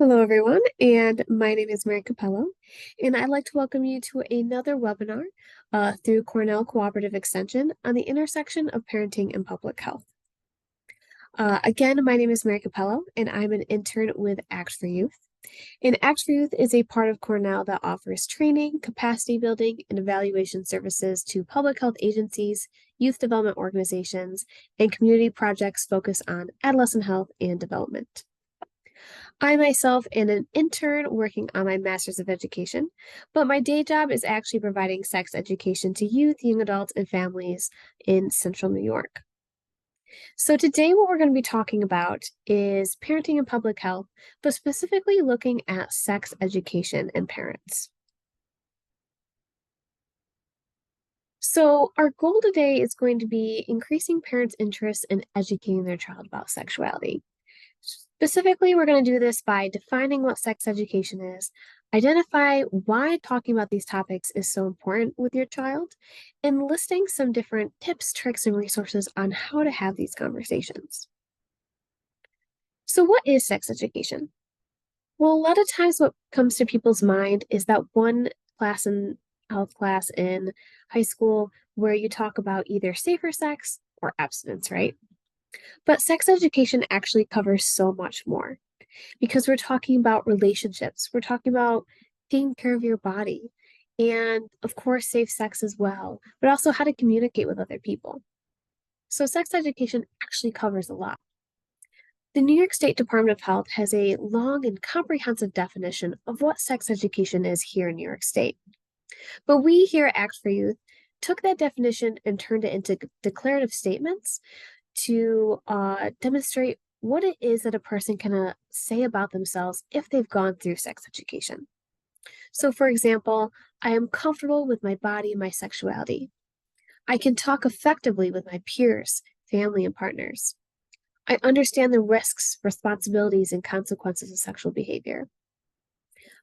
Hello, everyone, and my name is Mary Cupelo, and I'd like to welcome you to another webinar through Cornell Cooperative Extension on the intersection of parenting and public health. Again, my name is Mary Cupelo, and I'm an intern with ACT for Youth. And ACT for Youth is a part of Cornell that offers training, capacity building, and evaluation services to public health agencies, youth development organizations, and community projects focused on adolescent health and development. I myself am an intern working on my Master's of Education, but my day job is actually providing sex education to youth, young adults, and families in Central New York. So today what we're going to be talking about is parenting and public health, but specifically looking at sex education and parents. So our goal today is going to be increasing parents' interest in educating their child about sexuality. Specifically, we're going to do this by defining what sex education is, identify why talking about these topics is so important with your child, and listing some different tips, tricks, and resources on how to have these conversations. So what is sex education? Well, a lot of times what comes to people's mind is that one class in health class in high school where you talk about either safer sex or abstinence, right? But sex education actually covers so much more because we're talking about relationships, we're talking about taking care of your body, and of course, safe sex as well, but also how to communicate with other people. So, sex education actually covers a lot. The New York State Department of Health has a long and comprehensive definition of what sex education is here in New York State. But we here at Act for Youth took that definition and turned it into declarative statements to demonstrate what it is that a person can say about themselves if they've gone through sex education. So, for example, I am comfortable with my body and my sexuality. I can talk effectively with my peers, family, and partners. I understand the risks, responsibilities, and consequences of sexual behavior.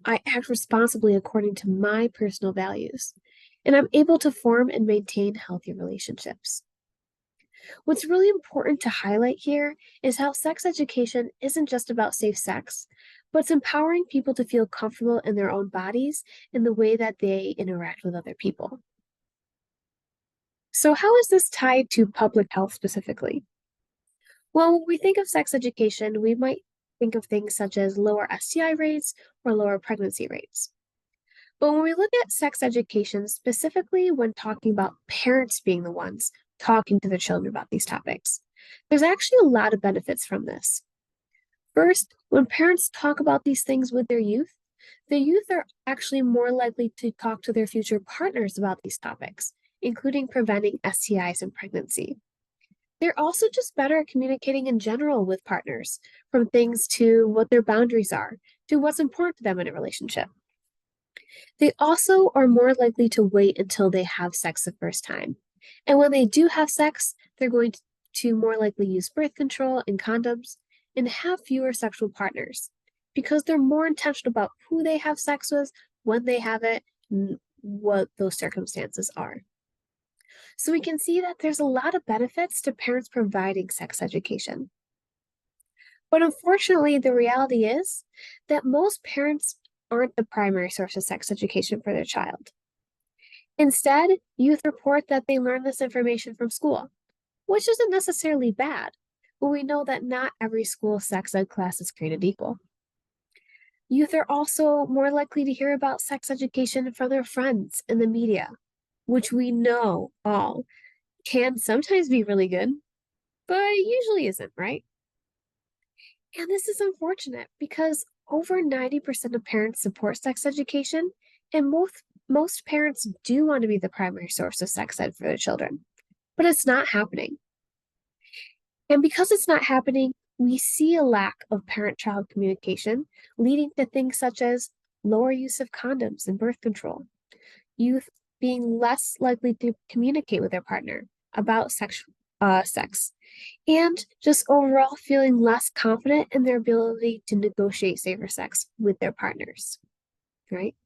I act responsibly according to my personal values, and I'm able to form and maintain healthy relationships. What's really important to highlight here is how sex education isn't just about safe sex, but it's empowering people to feel comfortable in their own bodies in the way that they interact with other people. So, how is this tied to public health specifically? Well, when we think of sex education, we might think of things such as lower STI rates or lower pregnancy rates. But when we look at sex education, specifically when talking about parents being the ones talking to their children about these topics, there's actually a lot of benefits from this. First, when parents talk about these things with the youth are actually more likely to talk to their future partners about these topics, including preventing STIs and pregnancy. They're also just better at communicating in general with partners, from things to what their boundaries are, to what's important to them in a relationship. They also are more likely to wait until they have sex the first time. And when they do have sex, they're going to more likely use birth control and condoms and have fewer sexual partners because they're more intentional about who they have sex with, when they have it, and what those circumstances are. So we can see that there's a lot of benefits to parents providing sex education. But unfortunately, the reality is that most parents aren't the primary source of sex education for their child. Instead, youth report that they learn this information from school, which isn't necessarily bad, but we know that not every school sex ed class is created equal. Youth are also more likely to hear about sex education from their friends in the media, which we know all can sometimes be really good, but usually isn't, right? And this is unfortunate because over 90% of parents support sex education, and most parents do want to be the primary source of sex ed for their children, but it's not happening. And because it's not happening, we see a lack of parent-child communication, leading to things such as lower use of condoms and birth control, youth being less likely to communicate with their partner about sex, and just overall feeling less confident in their ability to negotiate safer sex with their partners, right?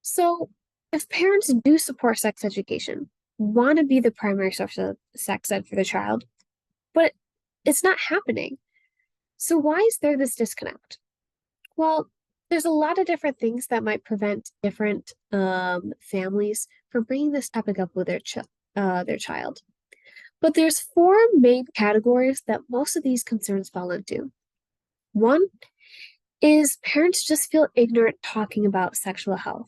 So, if parents do support sex education, want to be the primary source of sex ed for the child, but it's not happening. So why is there this disconnect? Well, there's a lot of different things that might prevent different families from bringing this topic up with their child. But there's four main categories that most of these concerns fall into. One is parents just feel ignorant talking about sexual health.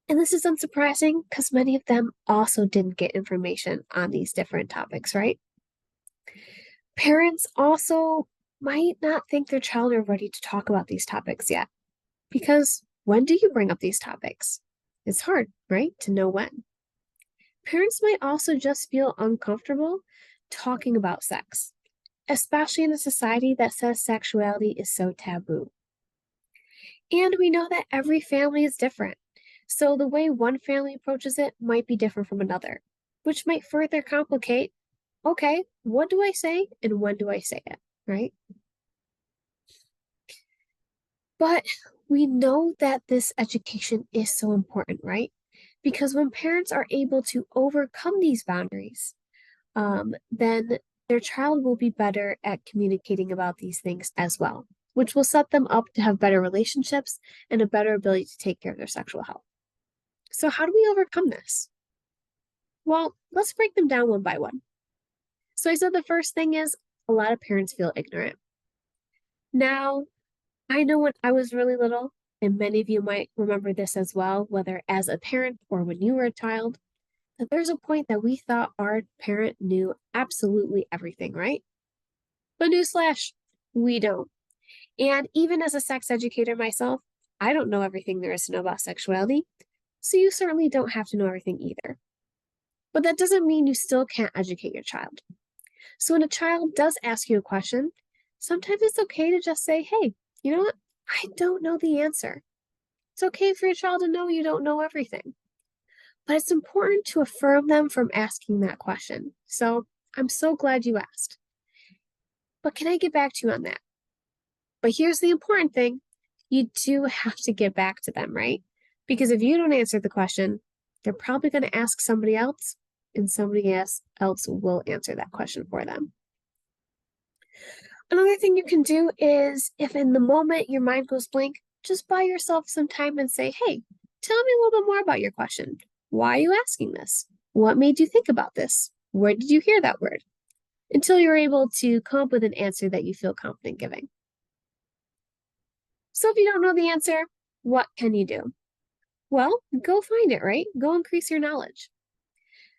And this is unsurprising because many of them also didn't get information on these different topics, right? Parents also might not think their child are ready to talk about these topics yet. Because when do you bring up these topics? It's hard, right, to know when. Parents might also just feel uncomfortable talking about sex, especially in a society that says sexuality is so taboo. And we know that every family is different. So the way one family approaches it might be different from another, which might further complicate, okay, what do I say and when do I say it, right? But we know that this education is so important, right? Because when parents are able to overcome these boundaries, then their child will be better at communicating about these things as well, which will set them up to have better relationships and a better ability to take care of their sexual health. So, how do we overcome this? Well, let's break them down one by one. So, I said the first thing is a lot of parents feel ignorant. Now, I know when I was really little, and many of you might remember this as well, whether as a parent or when you were a child, that there's a point that we thought our parent knew absolutely everything, right? But newsflash, we don't. And even as a sex educator myself, I don't know everything there is to know about sexuality, so you certainly don't have to know everything either. But that doesn't mean you still can't educate your child. So when a child does ask you a question, sometimes it's okay to just say, hey, you know what? I don't know the answer. It's okay for your child to know you don't know everything. But it's important to affirm them from asking that question. So I'm so glad you asked. But can I get back to you on that? But here's the important thing. You do have to get back to them, right? Because if you don't answer the question, they're probably going to ask somebody else, and somebody else will answer that question for them. Another thing you can do is if in the moment your mind goes blank, just buy yourself some time and say, hey, tell me a little bit more about your question. Why are you asking this? What made you think about this? Where did you hear that word? Until you're able to come up with an answer that you feel confident giving. So if you don't know the answer, what can you do? Well, go find it, right? Go increase your knowledge.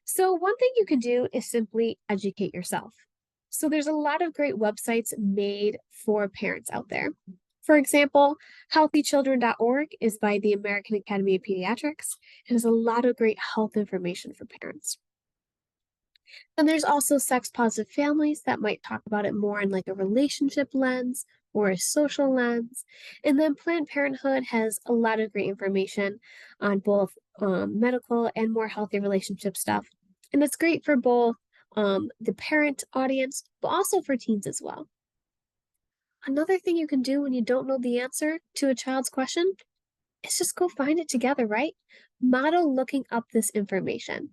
So one thing you can do is simply educate yourself. So there's a lot of great websites made for parents out there. For example, healthychildren.org is by the American Academy of Pediatrics and has a lot of great health information for parents. And there's also sex positive families that might talk about it more in like a relationship lens or a social lens. And then Planned Parenthood has a lot of great information on both medical and more healthy relationship stuff. And it's great for both the parent audience, but also for teens as well. Another thing you can do when you don't know the answer to a child's question is just go find it together, right? Model looking up this information.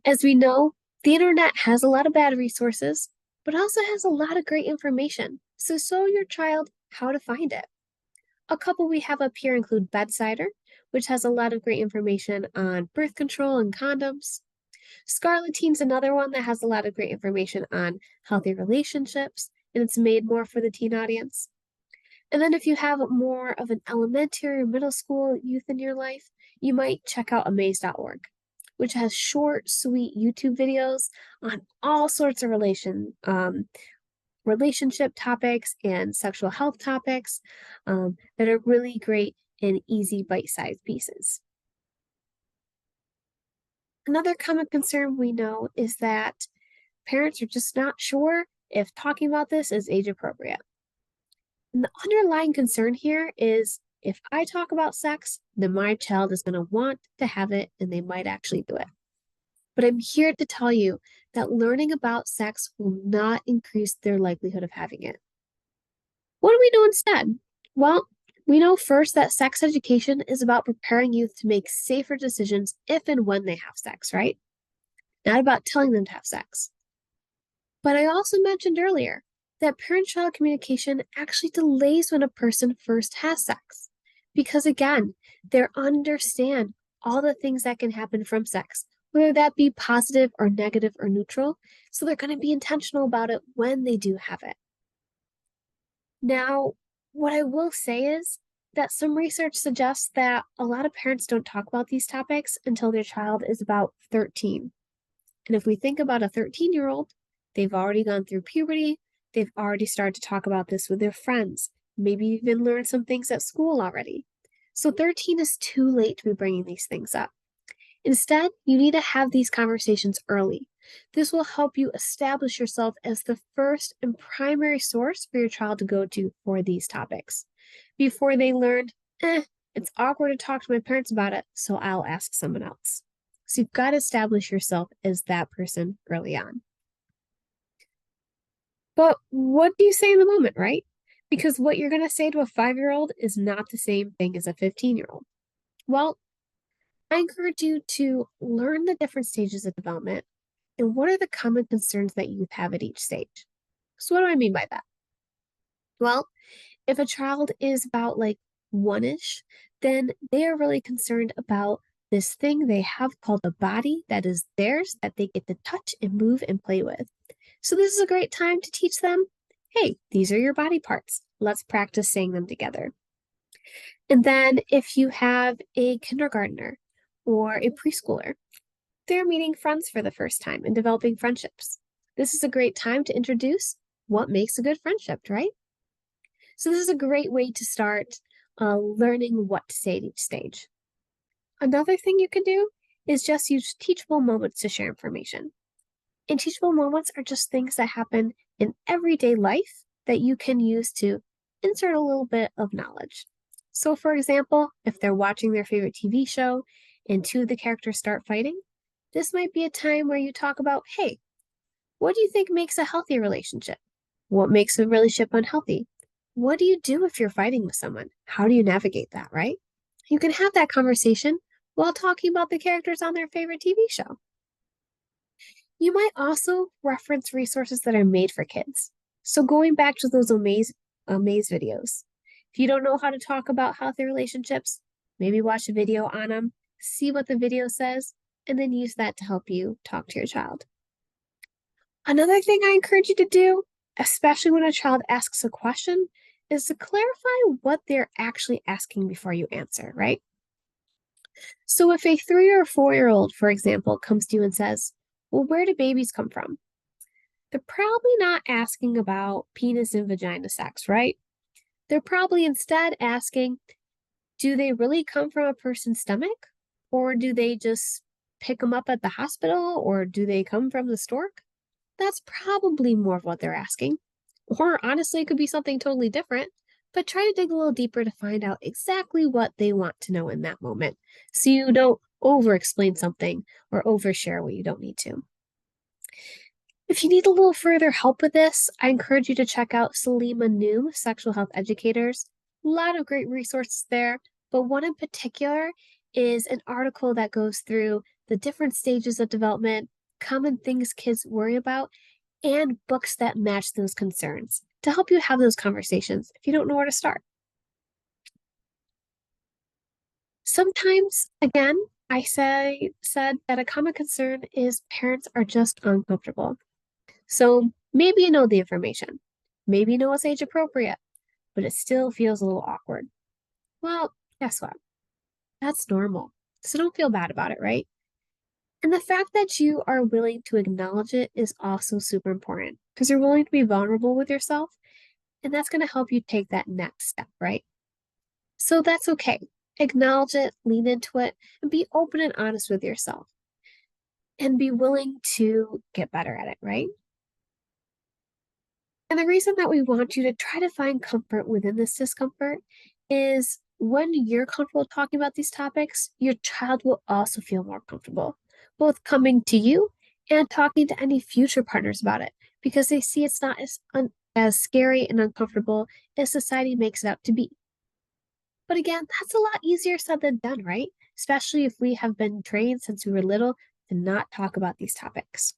As we know, the internet has a lot of bad resources, but also has a lot of great information. So show your child how to find it. A couple we have up here include Bedsider, which has a lot of great information on birth control and condoms. Scarlet Teen's another one that has a lot of great information on healthy relationships, and it's made more for the teen audience. And then if you have more of an elementary or middle school youth in your life, you might check out amaze.org, which has short, sweet YouTube videos on all sorts of relationship topics and sexual health topics that are really great and easy bite-sized pieces. Another common concern we know is that parents are just not sure if talking about this is age appropriate. And the underlying concern here is if I talk about sex, then my child is going to want to have it and they might actually do it. But I'm here to tell you that learning about sex will not increase their likelihood of having it. What do we do instead? Well, we know first that sex education is about preparing youth to make safer decisions if and when they have sex, right? Not about telling them to have sex. But I also mentioned earlier that parent-child communication actually delays when a person first has sex. Because again, they understand all the things that can happen from sex, whether that be positive or negative or neutral. So they're going to be intentional about it when they do have it. Now, what I will say is that some research suggests that a lot of parents don't talk about these topics until their child is about 13. And if we think about a 13-year-old, they've already gone through puberty, they've already started to talk about this with their friends, maybe even learned some things at school already. So 13 is too late to be bringing these things up. Instead, you need to have these conversations early. This will help you establish yourself as the first and primary source for your child to go to for these topics. Before they learned, it's awkward to talk to my parents about it, so I'll ask someone else. So you've got to establish yourself as that person early on. But what do you say in the moment, right? Because what you're going to say to a 5-year-old is not the same thing as a 15-year-old. Well, I encourage you to learn the different stages of development and what are the common concerns that youth have at each stage. So, what do I mean by that? Well, if a child is about like one-ish, then they are really concerned about this thing they have called a body that is theirs that they get to touch and move and play with. So, this is a great time to teach them hey, these are your body parts. Let's practice saying them together. And then if you have a kindergartner or a preschooler, they're meeting friends for the first time and developing friendships. This is a great time to introduce what makes a good friendship, right? So, this is a great way to start learning what to say at each stage. Another thing you can do is just use teachable moments to share information. And teachable moments are just things that happen in everyday life that you can use to insert a little bit of knowledge. So, for example, if they're watching their favorite TV show and two of the characters start fighting, this might be a time where you talk about, hey, what do you think makes a healthy relationship? What makes a relationship unhealthy? What do you do if you're fighting with someone? How do you navigate that, right? You can have that conversation while talking about the characters on their favorite TV show. You might also reference resources that are made for kids. So going back to those Amaze videos. If you don't know how to talk about healthy relationships, maybe watch a video on them, see what the video says, and then use that to help you talk to your child. Another thing I encourage you to do, especially when a child asks a question, is to clarify what they're actually asking before you answer, right? So if a 3 or 4-year-old, for example, comes to you and says, well, where do babies come from? They're probably not asking about penis and vagina sex, right? They're probably instead asking, do they really come from a person's stomach? Or do they just pick them up at the hospital? Or do they come from the stork? That's probably more of what they're asking. Or honestly, it could be something totally different, but try to dig a little deeper to find out exactly what they want to know in that moment so you don't over explain something or overshare what you don't need to. If you need a little further help with this, I encourage you to check out Salima Noom, Sexual Health Educators. A lot of great resources there, but one in particular is an article that goes through the different stages of development, common things kids worry about, and books that match those concerns to help you have those conversations if you don't know where to start. Sometimes, again, said that a common concern is parents are just uncomfortable. So maybe you know the information. Maybe you know it's age appropriate, but it still feels a little awkward. Well, guess what? That's normal. So don't feel bad about it, right? And the fact that you are willing to acknowledge it is also super important because you're willing to be vulnerable with yourself, and that's going to help you take that next step, right? So that's okay. Acknowledge it, lean into it, and be open and honest with yourself and be willing to get better at it, right? And the reason that we want you to try to find comfort within this discomfort is when you're comfortable talking about these topics, your child will also feel more comfortable, both coming to you and talking to any future partners about it, because they see it's not as scary and uncomfortable as society makes it out to be. But again, that's a lot easier said than done, right? Especially if we have been trained since we were little to not talk about these topics.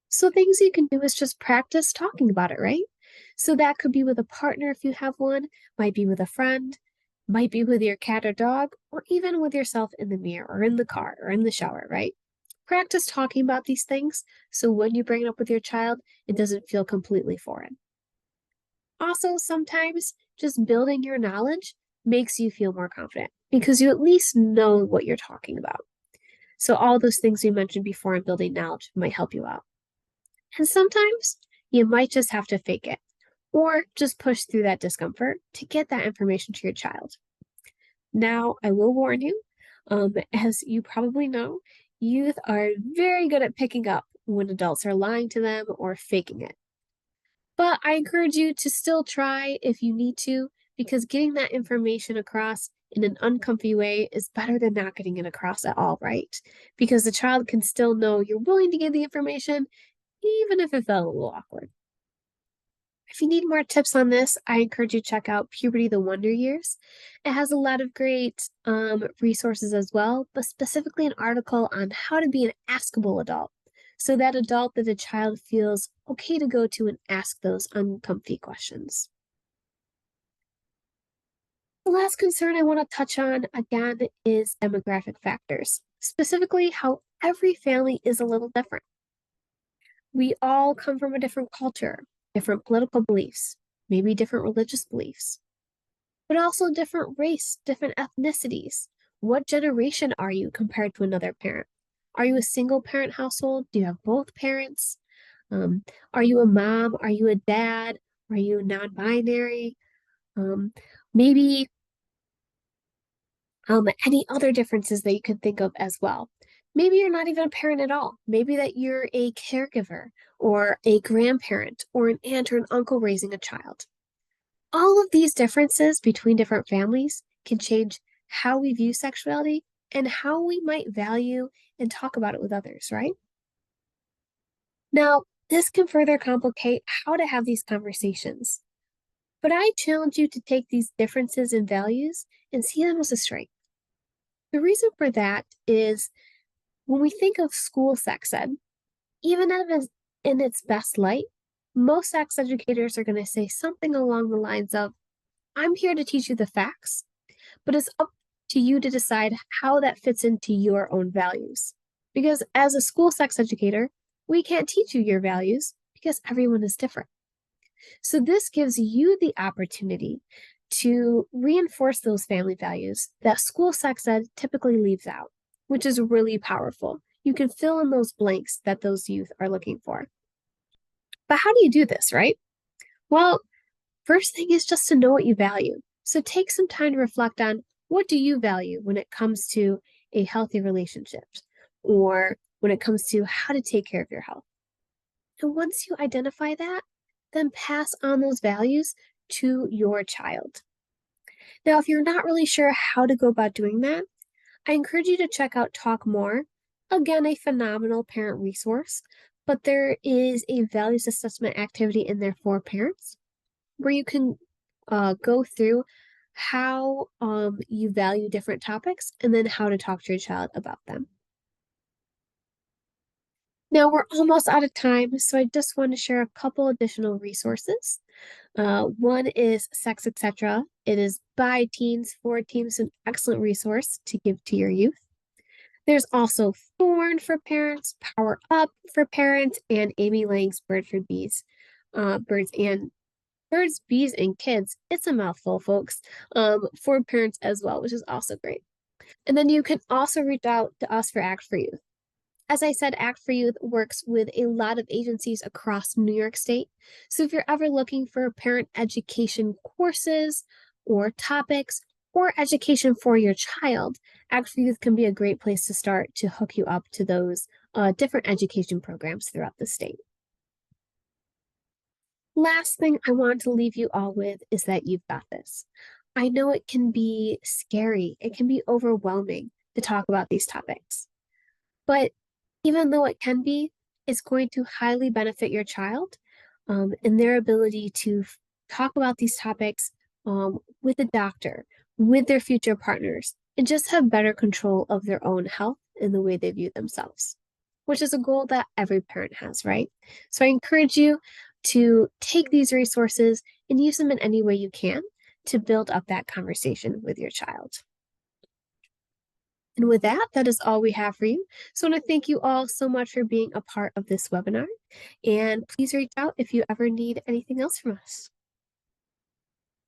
So things you can do is just practice talking about it, right? So that could be with a partner if you have one, might be with a friend, might be with your cat or dog, or even with yourself in the mirror or in the car or in the shower, right? Practice talking about these things so when you bring it up with your child, it doesn't feel completely foreign. Also, sometimes just building your knowledge makes you feel more confident because you at least know what you're talking about. So, all those things we mentioned before in building knowledge might help you out. And sometimes you might just have to fake it or just push through that discomfort to get that information to your child. Now, I will warn you, as you probably know, youth are very good at picking up when adults are lying to them or faking it. But I encourage you to still try if you need to, because getting that information across in an uncomfy way is better than not getting it across at all, right? Because the child can still know you're willing to give the information, even if it felt a little awkward. If you need more tips on this, I encourage you to check out Puberty the Wonder Years. It has a lot of great resources as well, but specifically an article on how to be an askable adult. So that adult that a child feels okay to go to and ask those uncomfy questions. The last concern I want to touch on again is demographic factors, specifically how every family is a little different. We all come from a different culture, different political beliefs, maybe different religious beliefs, but also different race, different ethnicities. What generation are you compared to another parent? Are you a single parent household? Do you have both parents? Um, are you a mom? Are you a dad? Are you non binary? Um, maybe any other differences that you could think of as well. Maybe you're not even a parent at all. Maybe that you're a caregiver or a grandparent or an aunt or an uncle raising a child. All of these differences between different families can change how we view sexuality and how we might value and talk about it with others, right? Now, this can further complicate how to have these conversations, but I challenge you to take these differences in values and see them as a strength. The reason for that is when we think of school sex ed, even if it's in its best light, most sex educators are going to say something along the lines of, I'm here to teach you the facts, but it's up to you to decide how that fits into your own values. Because as a school sex educator, we can't teach you your values because everyone is different. So this gives you the opportunity to reinforce those family values that school sex ed typically leaves out, which is really powerful. You can fill in those blanks that those youth are looking for. But how do you do this, right? Well, first thing is just to know what you value. So take some time to reflect on what do you value when it comes to a healthy relationship or when it comes to how to take care of your health. And once you identify that, then pass on those values to your child. Now, if you're not really sure how to go about doing that, I encourage you to check out Talk More. Again, a phenomenal parent resource, but there is a values assessment activity in there for parents where you can go through how you value different topics and then how to talk to your child about them. Now we're almost out of time, so I just want to share a couple additional resources. One is Sex Etc. It is by teens for teens, an excellent resource to give to your youth. There's also Thorn for parents, Power Up for parents, and Amy Lang's Bird for Bees, Birds, Bees, and Kids. It's a mouthful, folks, for parents as well, which is also great. And then you can also reach out to us for Act for Youth. As I said, Act for Youth works with a lot of agencies across New York State. So if you're ever looking for parent education courses or topics or education for your child, Act for Youth can be a great place to start to hook you up to those different education programs throughout the state. Last thing I want to leave you all with is that you've got this. I know it can be scary, it can be overwhelming to talk about these topics, but even though it can be, it's going to highly benefit your child in their ability to talk about these topics with a doctor, with their future partners, and just have better control of their own health and the way they view themselves, which is a goal that every parent has, right? So I encourage you to take these resources and use them in any way you can to build up that conversation with your child. And with that, that is all we have for you. So I want to thank you all so much for being a part of this webinar. And please reach out if you ever need anything else from us.